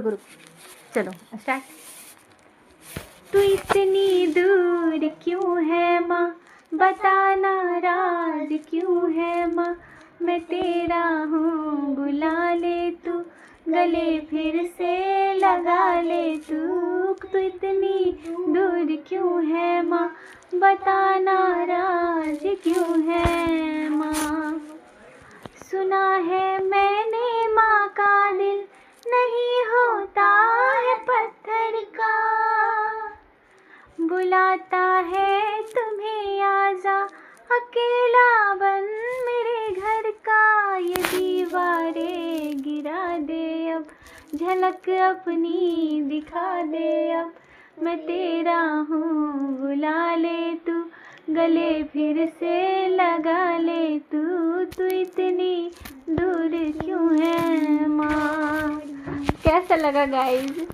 रुक चलो स्टार्ट। तू इतनी दूर क्यों है माँ, बताना राज क्यों है माँ, मैं तेरा हूँ बुला ले तू, गले फिर से लगा ले तू। तू इतनी दूर क्यों है माँ, बताना राज क्यों है माँ। सुना है मैंने माँ का दिल नहीं होता है पत्थर का, बुलाता है तुम्हें आजा अकेला बन मेरे घर का। ये दीवारें गिरा दे अब, झलक अपनी दिखा दे अब, मैं तेरा हूँ बुला ले तू, गले फिर से लगा ले तू। तू इतनी दूर क्यों है माँ। कैसा लगा गाइस?